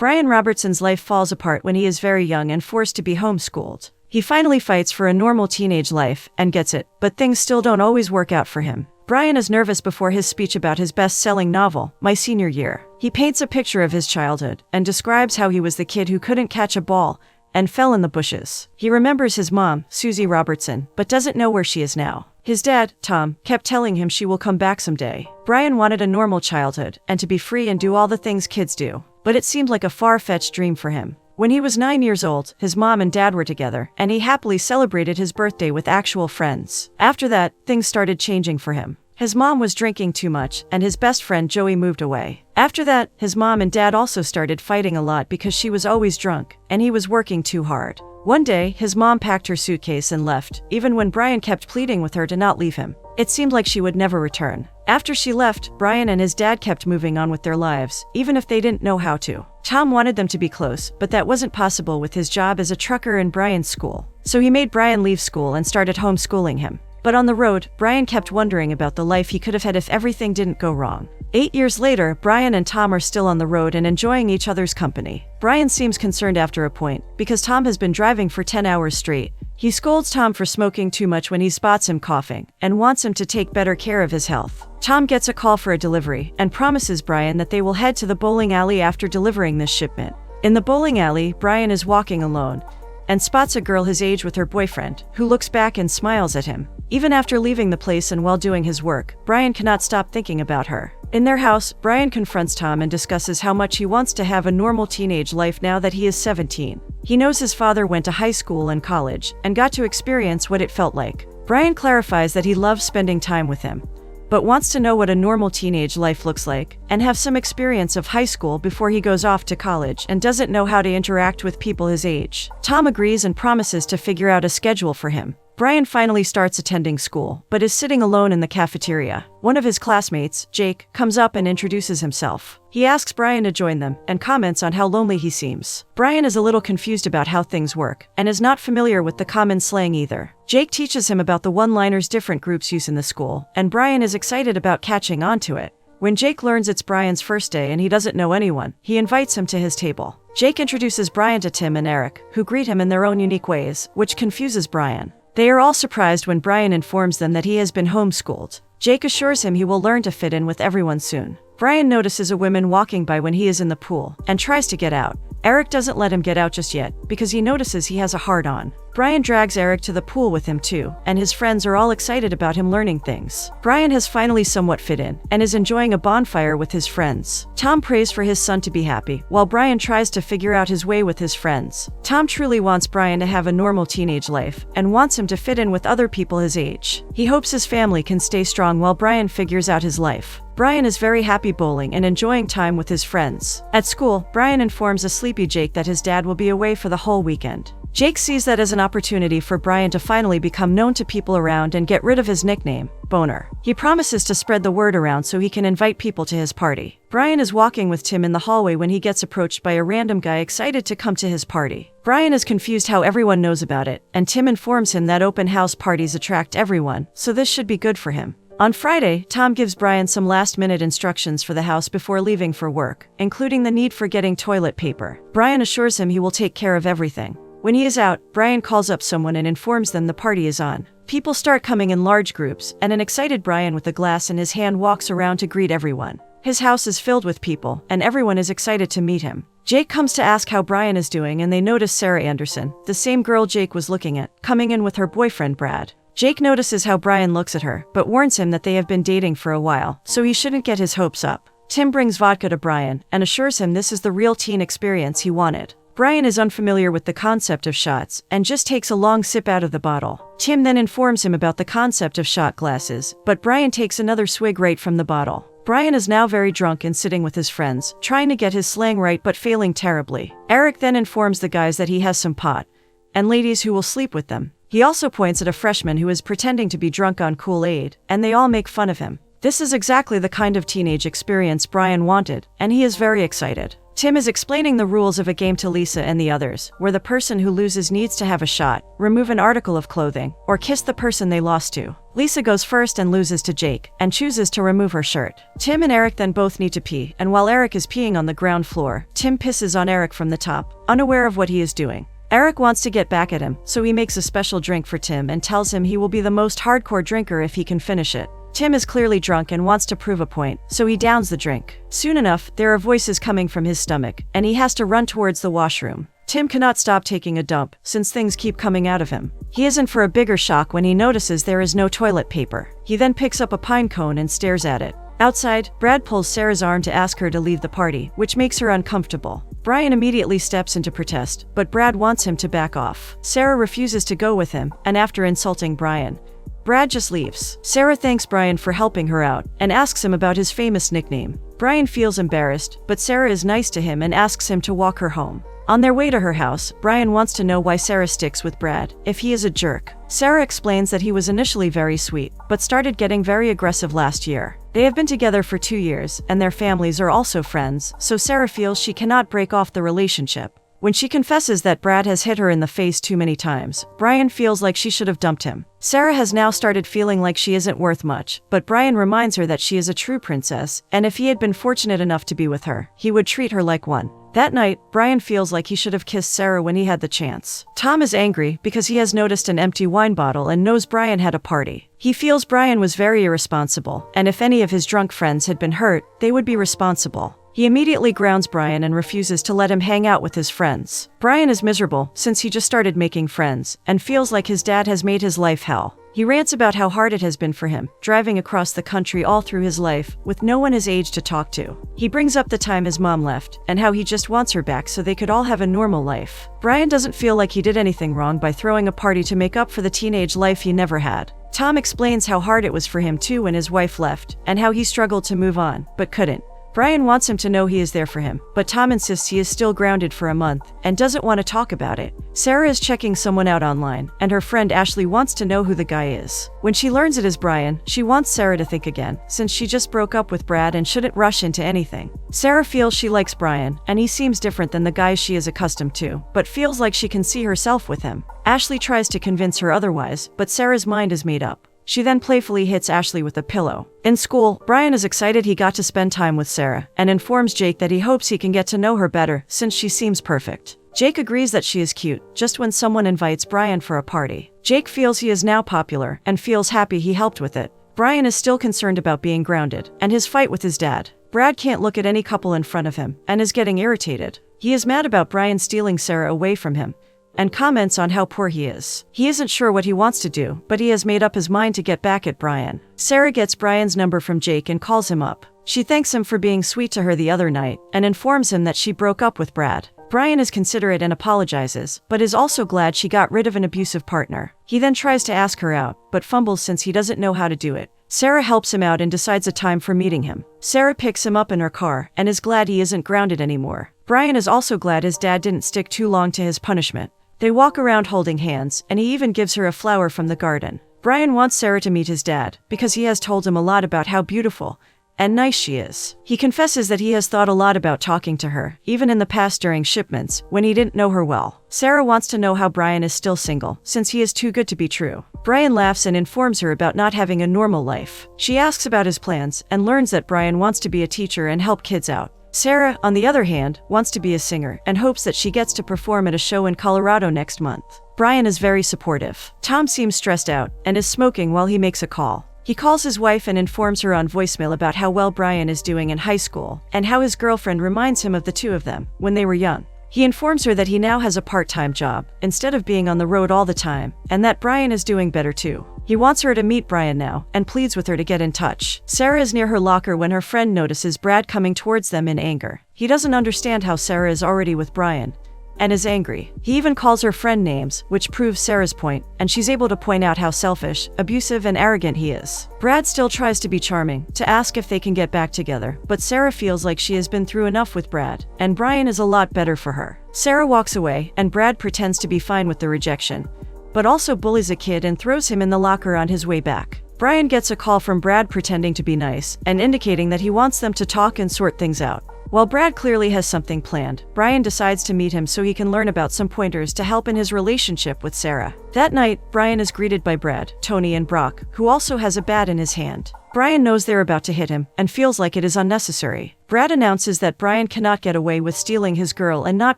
Brian Robertson's life falls apart when he is very young and forced to be homeschooled. He finally fights for a normal teenage life and gets it, but things still don't always work out for him. Brian is nervous before his speech about his best-selling novel, My Senior Year. He paints a picture of his childhood and describes how he was the kid who couldn't catch a ball and fell in the bushes. He remembers his mom, Susie Robertson, but doesn't know where she is now. His dad, Tom, kept telling him she will come back someday. Brian wanted a normal childhood and to be free and do all the things kids do, but it seemed like a far-fetched dream for him. When he was 9 years old, his mom and dad were together, and he happily celebrated his birthday with actual friends. After that, things started changing for him. His mom was drinking too much, and his best friend Joey moved away. After that, his mom and dad also started fighting a lot because she was always drunk, and he was working too hard. One day, his mom packed her suitcase and left, even when Brian kept pleading with her to not leave him. It seemed like she would never return. After she left, Brian and his dad kept moving on with their lives, even if they didn't know how to. Tom wanted them to be close, but that wasn't possible with his job as a trucker in Brian's school. So he made Brian leave school and started homeschooling him. But on the road, Brian kept wondering about the life he could have had if everything didn't go wrong. 8 years later, Brian and Tom are still on the road and enjoying each other's company. Brian seems concerned after a point, because Tom has been driving for 10 hours straight. He scolds Tom for smoking too much when he spots him coughing, and wants him to take better care of his health. Tom gets a call for a delivery, and promises Brian that they will head to the bowling alley after delivering this shipment. In the bowling alley, Brian is walking alone, and spots a girl his age with her boyfriend, who looks back and smiles at him. Even after leaving the place and while doing his work, Brian cannot stop thinking about her. In their house, Brian confronts Tom and discusses how much he wants to have a normal teenage life now that he is 17. He knows his father went to high school and college, and got to experience what it felt like. Brian clarifies that he loves spending time with him, but wants to know what a normal teenage life looks like, and have some experience of high school before he goes off to college and doesn't know how to interact with people his age. Tom agrees and promises to figure out a schedule for him. Brian finally starts attending school, but is sitting alone in the cafeteria. One of his classmates, Jake, comes up and introduces himself. He asks Brian to join them, and comments on how lonely he seems. Brian is a little confused about how things work, and is not familiar with the common slang either. Jake teaches him about the one-liners different groups use in the school, and Brian is excited about catching on to it. When Jake learns it's Brian's first day and he doesn't know anyone, he invites him to his table. Jake introduces Brian to Tim and Eric, who greet him in their own unique ways, which confuses Brian. They are all surprised when Brian informs them that he has been homeschooled. Jake assures him he will learn to fit in with everyone soon. Brian notices a woman walking by when he is in the pool, and tries to get out. Eric doesn't let him get out just yet, because he notices he has a hard-on. Brian drags Eric to the pool with him too, and his friends are all excited about him learning things. Brian has finally somewhat fit in, and is enjoying a bonfire with his friends. Tom prays for his son to be happy, while Brian tries to figure out his way with his friends. Tom truly wants Brian to have a normal teenage life, and wants him to fit in with other people his age. He hopes his family can stay strong while Brian figures out his life. Brian is very happy bowling and enjoying time with his friends. At school, Brian informs a sleepy Jake that his dad will be away for the whole weekend. Jake sees that as an opportunity for Brian to finally become known to people around and get rid of his nickname, Boner. He promises to spread the word around so he can invite people to his party. Brian is walking with Tim in the hallway when he gets approached by a random guy excited to come to his party. Brian is confused how everyone knows about it, and Tim informs him that open house parties attract everyone, so this should be good for him. On Friday, Tom gives Brian some last-minute instructions for the house before leaving for work, including the need for getting toilet paper. Brian assures him he will take care of everything. When he is out, Brian calls up someone and informs them the party is on. People start coming in large groups, and an excited Brian with a glass in his hand walks around to greet everyone. His house is filled with people, and everyone is excited to meet him. Jake comes to ask how Brian is doing, and they notice Sarah Anderson, the same girl Jake was looking at, coming in with her boyfriend Brad. Jake notices how Brian looks at her, but warns him that they have been dating for a while, so he shouldn't get his hopes up. Tim brings vodka to Brian, and assures him this is the real teen experience he wanted. Brian is unfamiliar with the concept of shots, and just takes a long sip out of the bottle. Tim then informs him about the concept of shot glasses, but Brian takes another swig right from the bottle. Brian is now very drunk and sitting with his friends, trying to get his slang right but failing terribly. Eric then informs the guys that he has some pot, and ladies who will sleep with them. He also points at a freshman who is pretending to be drunk on Kool-Aid, and they all make fun of him. This is exactly the kind of teenage experience Brian wanted, and he is very excited. Tim is explaining the rules of a game to Lisa and the others, where the person who loses needs to have a shot, remove an article of clothing, or kiss the person they lost to. Lisa goes first and loses to Jake, and chooses to remove her shirt. Tim and Eric then both need to pee, and while Eric is peeing on the ground floor, Tim pisses on Eric from the top, unaware of what he is doing. Eric wants to get back at him, so he makes a special drink for Tim and tells him he will be the most hardcore drinker if he can finish it. Tim is clearly drunk and wants to prove a point, so he downs the drink. Soon enough, there are voices coming from his stomach, and he has to run towards the washroom. Tim cannot stop taking a dump, since things keep coming out of him. He is in for a bigger shock when he notices there is no toilet paper. He then picks up a pine cone and stares at it. Outside, Brad pulls Sarah's arm to ask her to leave the party, which makes her uncomfortable. Brian immediately steps in to protest, but Brad wants him to back off. Sarah refuses to go with him, and after insulting Brian, Brad just leaves. Sarah thanks Brian for helping her out, and asks him about his famous nickname. Brian feels embarrassed, but Sarah is nice to him and asks him to walk her home. On their way to her house, Brian wants to know why Sarah sticks with Brad, if he is a jerk. Sarah explains that he was initially very sweet, but started getting very aggressive last year. They have been together for 2 years, and their families are also friends, so Sarah feels she cannot break off the relationship. When she confesses that Brad has hit her in the face too many times, Brian feels like she should have dumped him. Sarah has now started feeling like she isn't worth much, but Brian reminds her that she is a true princess, and if he had been fortunate enough to be with her, he would treat her like one. That night, Brian feels like he should have kissed Sarah when he had the chance. Tom is angry because he has noticed an empty wine bottle and knows Brian had a party. He feels Brian was very irresponsible, and if any of his drunk friends had been hurt, they would be responsible. He immediately grounds Brian and refuses to let him hang out with his friends. Brian is miserable since he just started making friends, and feels like his dad has made his life hell. He rants about how hard it has been for him, driving across the country all through his life, with no one his age to talk to. He brings up the time his mom left, and how he just wants her back so they could all have a normal life. Brian doesn't feel like he did anything wrong by throwing a party to make up for the teenage life he never had. Tom explains how hard it was for him too when his wife left, and how he struggled to move on, but couldn't. Brian wants him to know he is there for him, but Tom insists he is still grounded for a month, and doesn't want to talk about it. Sarah is checking someone out online, and her friend Ashley wants to know who the guy is. When she learns it is Brian, she wants Sarah to think again, since she just broke up with Brad and shouldn't rush into anything. Sarah feels she likes Brian, and he seems different than the guys she is accustomed to, but feels like she can see herself with him. Ashley tries to convince her otherwise, but Sarah's mind is made up. She then playfully hits Ashley with a pillow. In school, Brian is excited he got to spend time with Sarah, and informs Jake that he hopes he can get to know her better, since she seems perfect. Jake agrees that she is cute, just when someone invites Brian for a party. Jake feels he is now popular, and feels happy he helped with it. Brian is still concerned about being grounded, and his fight with his dad. Brad can't look at any couple in front of him, and is getting irritated. He is mad about Brian stealing Sarah away from him, and comments on how poor he is. He isn't sure what he wants to do, but he has made up his mind to get back at Brian. Sarah gets Brian's number from Jake and calls him up. She thanks him for being sweet to her the other night, and informs him that she broke up with Brad. Brian is considerate and apologizes, but is also glad she got rid of an abusive partner. He then tries to ask her out, but fumbles since he doesn't know how to do it. Sarah helps him out and decides a time for meeting him. Sarah picks him up in her car, and is glad he isn't grounded anymore. Brian is also glad his dad didn't stick too long to his punishment. They walk around holding hands, and he even gives her a flower from the garden. Brian wants Sarah to meet his dad, because he has told him a lot about how beautiful and nice she is. He confesses that he has thought a lot about talking to her, even in the past during shipments, when he didn't know her well. Sarah wants to know how Brian is still single, since he is too good to be true. Brian laughs and informs her about not having a normal life. She asks about his plans, and learns that Brian wants to be a teacher and help kids out. Sarah, on the other hand, wants to be a singer, and hopes that she gets to perform at a show in Colorado next month. Brian is very supportive. Tom seems stressed out, and is smoking while he makes a call. He calls his wife and informs her on voicemail about how well Brian is doing in high school, and how his girlfriend reminds him of the two of them, when they were young. He informs her that he now has a part-time job, instead of being on the road all the time, and that Brian is doing better too. He wants her to meet Brian now, and pleads with her to get in touch. Sarah is near her locker when her friend notices Brad coming towards them in anger. He doesn't understand how Sarah is already with Brian, and is angry. He even calls her friend names, which proves Sarah's point, and she's able to point out how selfish, abusive, and arrogant he is. Brad still tries to be charming, to ask if they can get back together, but Sarah feels like she has been through enough with Brad, and Brian is a lot better for her. Sarah walks away, and Brad pretends to be fine with the rejection, but also bullies a kid and throws him in the locker on his way back. Brian gets a call from Brad pretending to be nice, and indicating that he wants them to talk and sort things out. While Brad clearly has something planned, Brian decides to meet him so he can learn about some pointers to help in his relationship with Sarah. That night, Brian is greeted by Brad, Tony, and Brock, who also has a bat in his hand. Brian knows they're about to hit him and feels like it is unnecessary. Brad announces that Brian cannot get away with stealing his girl and not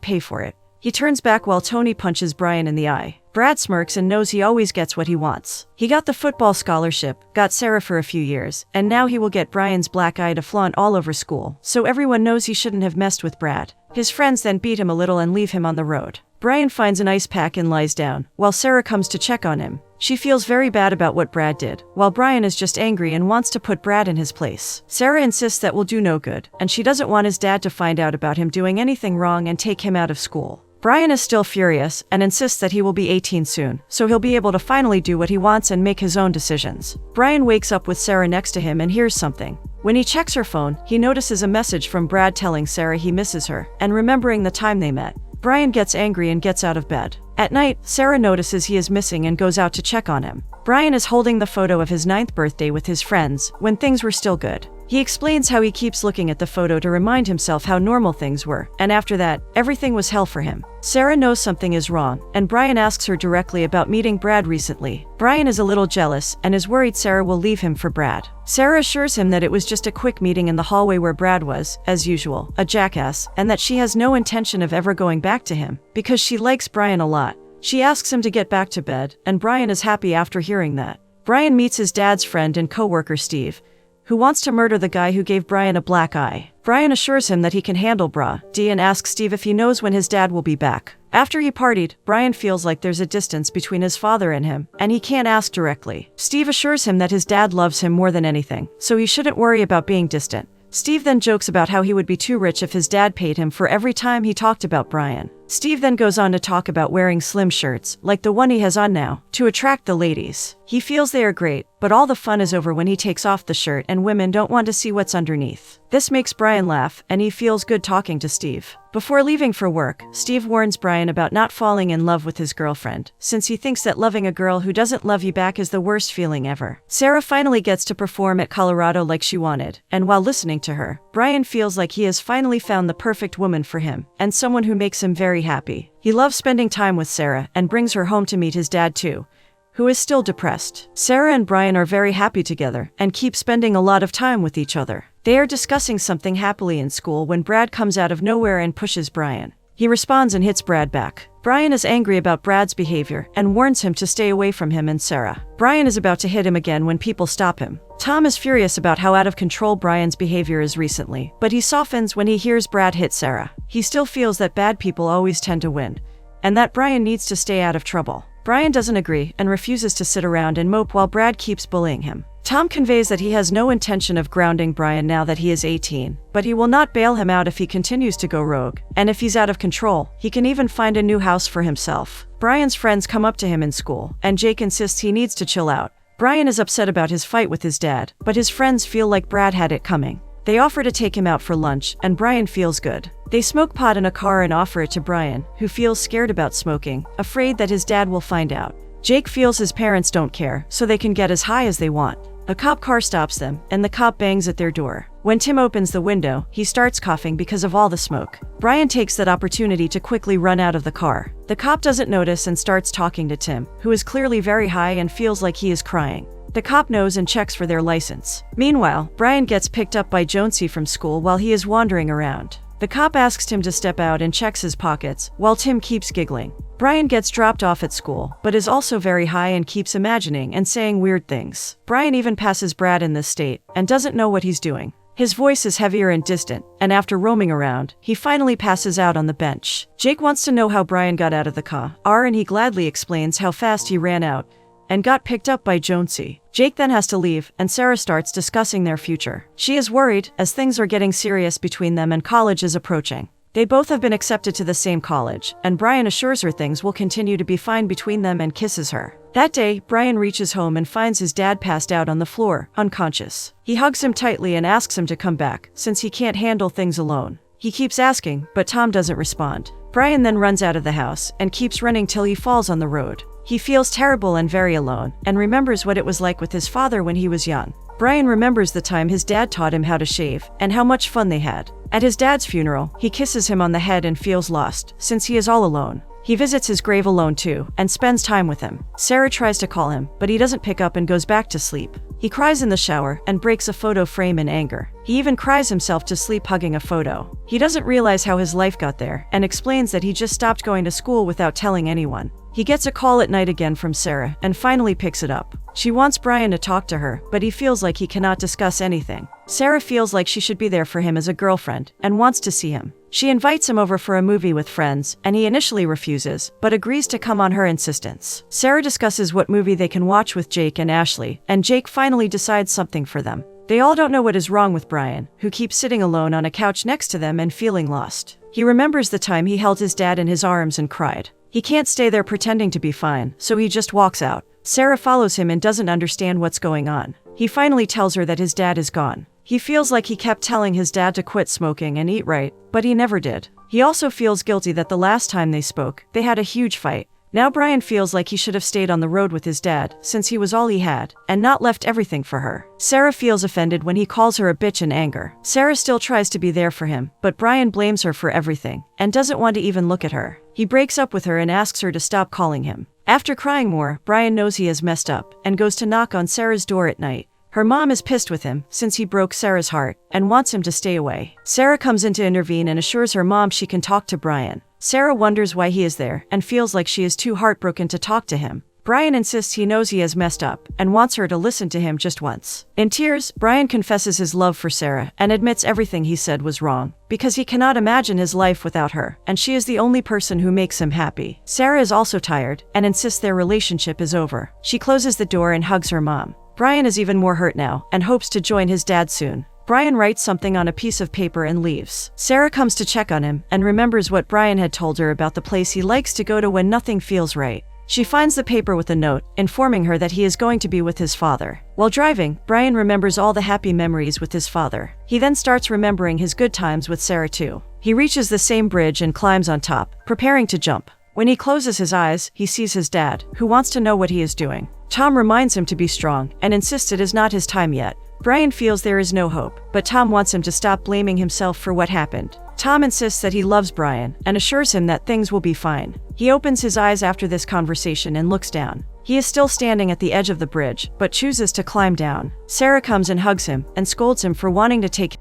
pay for it. He turns back while Tony punches Brian in the eye. Brad smirks and knows he always gets what he wants. He got the football scholarship, got Sarah for a few years, and now he will get Brian's black eye to flaunt all over school, so everyone knows he shouldn't have messed with Brad. His friends then beat him a little and leave him on the road. Brian finds an ice pack and lies down, while Sarah comes to check on him. She feels very bad about what Brad did, while Brian is just angry and wants to put Brad in his place. Sarah insists that will do no good, and she doesn't want his dad to find out about him doing anything wrong and take him out of school. Brian is still furious and insists that he will be 18 soon, so he'll be able to finally do what he wants and make his own decisions. Brian wakes up with Sarah next to him and hears something. When he checks her phone, he notices a message from Brad telling Sarah he misses her, and remembering the time they met. Brian gets angry and gets out of bed. At night, Sarah notices he is missing and goes out to check on him. Brian is holding the photo of his 9th birthday with his friends, when things were still good. He explains how he keeps looking at the photo to remind himself how normal things were, and after that, everything was hell for him. Sarah knows something is wrong, and Brian asks her directly about meeting Brad recently. Brian is a little jealous and is worried Sarah will leave him for Brad. Sarah assures him that it was just a quick meeting in the hallway where Brad was, as usual, a jackass, and that she has no intention of ever going back to him, because she likes Brian a lot. She asks him to get back to bed, and Brian is happy after hearing that. Brian meets his dad's friend and co-worker Steve, who wants to murder the guy who gave Brian a black eye. Brian assures him that he can handle D and asks Steve if he knows when his dad will be back. After he partied, Brian feels like there's a distance between his father and him, and he can't ask directly. Steve assures him that his dad loves him more than anything, so he shouldn't worry about being distant. Steve then jokes about how he would be too rich if his dad paid him for every time he talked about Brian. Steve then goes on to talk about wearing slim shirts, like the one he has on now, to attract the ladies. He feels they are great, but all the fun is over when he takes off the shirt and women don't want to see what's underneath. This makes Brian laugh, and he feels good talking to Steve. Before leaving for work, Steve warns Brian about not falling in love with his girlfriend, since he thinks that loving a girl who doesn't love you back is the worst feeling ever. Sarah finally gets to perform at Colorado like she wanted, and while listening to her, Brian feels like he has finally found the perfect woman for him, and someone who makes him very happy. He loves spending time with Sarah and brings her home to meet his dad too, who is still depressed. Sarah and Brian are very happy together and keep spending a lot of time with each other. They are discussing something happily in school when Brad comes out of nowhere and pushes Brian. He responds and hits Brad back. Brian is angry about Brad's behavior and warns him to stay away from him and Sarah. Brian is about to hit him again when people stop him. Tom is furious about how out of control Brian's behavior is recently, but he softens when he hears Brad hit Sarah. He still feels that bad people always tend to win, and that Brian needs to stay out of trouble. Brian doesn't agree and refuses to sit around and mope while Brad keeps bullying him. Tom conveys that he has no intention of grounding Brian now that he is 18, but he will not bail him out if he continues to go rogue, and if he's out of control, he can even find a new house for himself. Brian's friends come up to him in school, and Jake insists he needs to chill out. Brian is upset about his fight with his dad, but his friends feel like Brad had it coming. They offer to take him out for lunch, and Brian feels good. They smoke pot in a car and offer it to Brian, who feels scared about smoking, afraid that his dad will find out. Jake feels his parents don't care, so they can get as high as they want. A cop car stops them, and the cop bangs at their door. When Tim opens the window, he starts coughing because of all the smoke. Brian takes that opportunity to quickly run out of the car. The cop doesn't notice and starts talking to Tim, who is clearly very high and feels like he is crying. The cop knows and checks for their license. Meanwhile, Brian gets picked up by Jonesy from school while he is wandering around. The cop asks Tim to step out and checks his pockets, while Tim keeps giggling. Brian gets dropped off at school, but is also very high and keeps imagining and saying weird things. Brian even passes Brad in this state, and doesn't know what he's doing. His voice is heavier and distant, and after roaming around, he finally passes out on the bench. Jake wants to know how Brian got out of the car, and he gladly explains how fast he ran out, and got picked up by Jonesy. Jake then has to leave, and Sarah starts discussing their future. She is worried, as things are getting serious between them and college is approaching. They both have been accepted to the same college, and Brian assures her things will continue to be fine between them and kisses her. That day, Brian reaches home and finds his dad passed out on the floor, unconscious. He hugs him tightly and asks him to come back, since he can't handle things alone. He keeps asking, but Tom doesn't respond. Brian then runs out of the house, and keeps running till he falls on the road. He feels terrible and very alone, and remembers what it was like with his father when he was young. Brian remembers the time his dad taught him how to shave, and how much fun they had. At his dad's funeral, he kisses him on the head and feels lost, since he is all alone. He visits his grave alone too, and spends time with him. Sarah tries to call him, but he doesn't pick up and goes back to sleep. He cries in the shower and breaks a photo frame in anger. He even cries himself to sleep hugging a photo. He doesn't realize how his life got there, and explains that he just stopped going to school without telling anyone. He gets a call at night again from Sarah, and finally picks it up. She wants Brian to talk to her, but he feels like he cannot discuss anything. Sarah feels like she should be there for him as a girlfriend, and wants to see him. She invites him over for a movie with friends, and he initially refuses, but agrees to come on her insistence. Sarah discusses what movie they can watch with Jake and Ashley, and Jake finally decides something for them. They all don't know what is wrong with Brian, who keeps sitting alone on a couch next to them and feeling lost. He remembers the time he held his dad in his arms and cried. He can't stay there pretending to be fine, so he just walks out. Sarah follows him and doesn't understand what's going on. He finally tells her that his dad is gone. He feels like he kept telling his dad to quit smoking and eat right, but he never did. He also feels guilty that the last time they spoke, they had a huge fight. Now Brian feels like he should have stayed on the road with his dad, since he was all he had, and not left everything for her. Sarah feels offended when he calls her a bitch in anger. Sarah still tries to be there for him, but Brian blames her for everything, and doesn't want to even look at her. He breaks up with her and asks her to stop calling him. After crying more, Brian knows he has messed up, and goes to knock on Sarah's door at night. Her mom is pissed with him, since he broke Sarah's heart, and wants him to stay away. Sarah comes in to intervene and assures her mom she can talk to Brian. Sarah wonders why he is there, and feels like she is too heartbroken to talk to him. Brian insists he knows he has messed up, and wants her to listen to him just once. In tears, Brian confesses his love for Sarah, and admits everything he said was wrong, because he cannot imagine his life without her, and she is the only person who makes him happy. Sarah is also tired, and insists their relationship is over. She closes the door and hugs her mom. Brian is even more hurt now, and hopes to join his dad soon. Brian writes something on a piece of paper and leaves. Sarah comes to check on him, and remembers what Brian had told her about the place he likes to go to when nothing feels right. She finds the paper with a note, informing her that he is going to be with his father. While driving, Brian remembers all the happy memories with his father. He then starts remembering his good times with Sarah too. He reaches the same bridge and climbs on top, preparing to jump. When he closes his eyes, he sees his dad, who wants to know what he is doing. Tom reminds him to be strong, and insists it is not his time yet. Brian feels there is no hope, but Tom wants him to stop blaming himself for what happened. Tom insists that he loves Brian, and assures him that things will be fine. He opens his eyes after this conversation and looks down. He is still standing at the edge of the bridge, but chooses to climb down. Sarah comes and hugs him, and scolds him for wanting to take.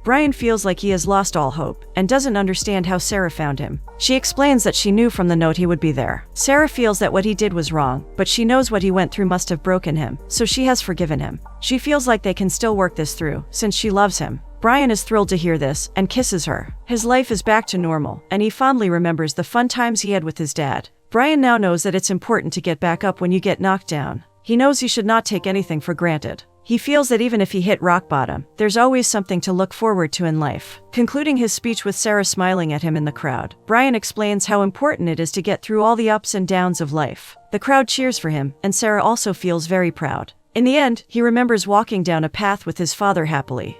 Brian feels like he has lost all hope, and doesn't understand how Sarah found him. She explains that she knew from the note he would be there. Sarah feels that what he did was wrong, but she knows what he went through must have broken him, so she has forgiven him. She feels like they can still work this through, since she loves him. Brian is thrilled to hear this, and kisses her. His life is back to normal, and he fondly remembers the fun times he had with his dad. Brian now knows that it's important to get back up when you get knocked down. He knows he should not take anything for granted. He feels that even if he hit rock bottom, there's always something to look forward to in life. Concluding his speech with Sarah smiling at him in the crowd, Brian explains how important it is to get through all the ups and downs of life. The crowd cheers for him, and Sarah also feels very proud. In the end, he remembers walking down a path with his father happily.